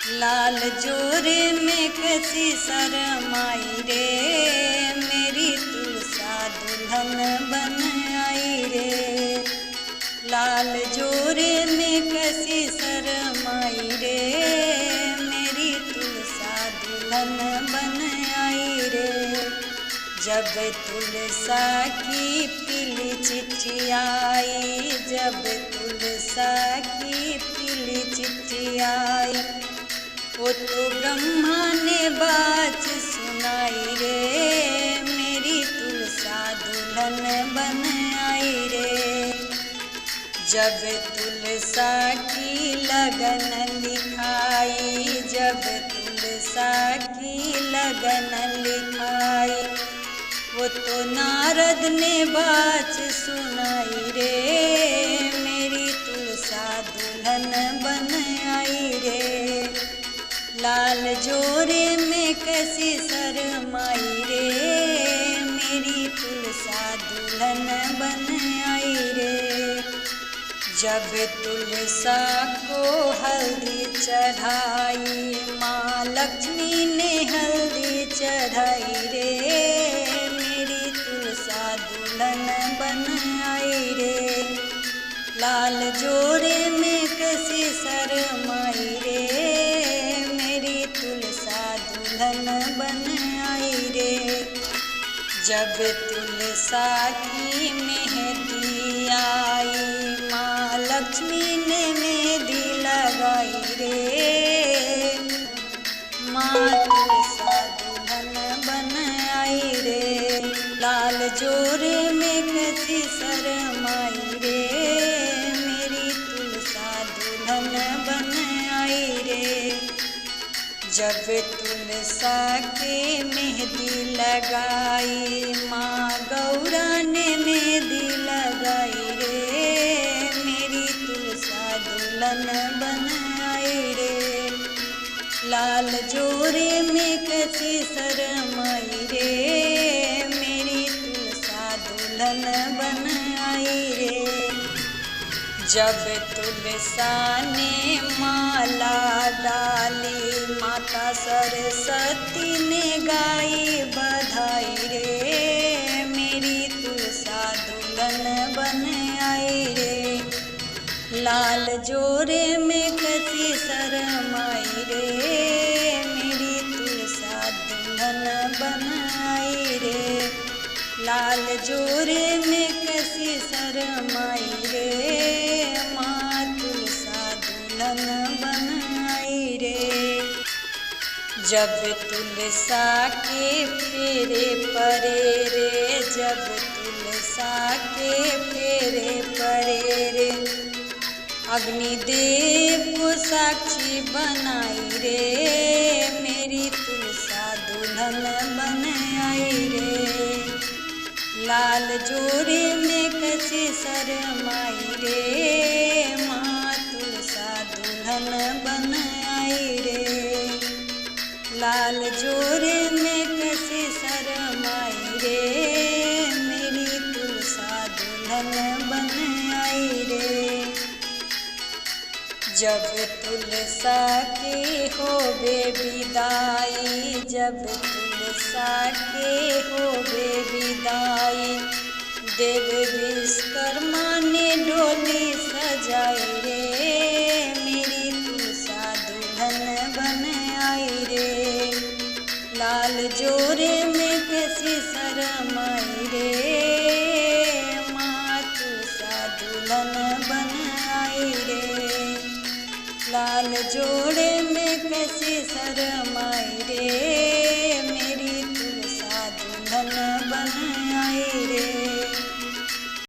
लाल जोरे में कैसी शरमाई रे, मेरी तुलसा दुल्हन बन आई रे। लाल जोरे में कैसी शरमाई रे, मेरी तुलसा दुल्हन बन आई रे। जब तुलसा की पीली चिट्ठी आई, जब तुलसा की पीली चिट्ठी आई, वो तो ब्रह्मा ने बात सुनाई रे, मेरी तुलसा दुल्हन बन आई रे। जब तुलसा की लगन लिखाई, जब तुलसा की लगन लिखाई, वो तो नारद ने बात सुनाई रे, मेरी तुलसा दुल्हन बन आई रे। लाल जोरे में कैसी शरमाई रे, मेरी तुलसा दुल्हन बन आई रे। जब तुलसा को हल्दी चढ़ाई, माँ लक्ष्मी ने हल्दी चढ़ाई रे, मेरी तुलसा दुल्हन बन आई रे। लाल जोरे में कैसी शरमाई रे, मेरी तुलसा दुल्हन बन आई रे। जब तुलसा की मेहंदी आई, माँ लक्ष्मी ने मेहंदी लगाई रे, माँ तुलसा दुल्हन बन आई रे। लाल जोरे में कैसी शरमाई रे, मेरी तुलसा दुल्हन बन आई रे। जब तुलसा के मेहंदी लगाई, माँ गौरा ने मेहंदी लगाई रे, मेरी तुलसा दुल्हन बन आई रे। लाल जोरे में कैसी शरमाई रे, मेरी तुलसा दुल्हन बन आई रे। जब तुलसा ने माला डाली, माता सरस्वती ने गाई बधाई रे, मेरी तुलसा दुल्हन बन आई रे। लाल जोरे में कैसी शरमाई रे, मेरी तुलसा दुल्हन बन आई रे। लाल जोरे में कैसी शरमाई रे, माँ तुलसा दुल्हन बन आई रे। जब तुलसा के फेरे परे रे, जब तुलसा के फेरे परे रे, अग्निदेव को साक्षी बनाई रे, मेरी तुलसा दुल्हन बन आई रे। लाल जोरे में कैसी शरमाई रे, माँ तुलसा दुल्हन बन आई रे। लाल जोरे में कैसी शरमाई रे, मेरी तुलसा दुल्हन बन आई रे। जब तुलसा की होवे विदाई, जब तुलसा की होवे विदाई, देव विश्वकर्मा ने डोली सजाई रे, मेरी तुलसा दुल्हन बन आई रे। लाल जोरे में कैसी शरमाई रे, माँ तुलसा दुल्हन बन आई रे। लाल जोड़े में कैसी शरमाई रे,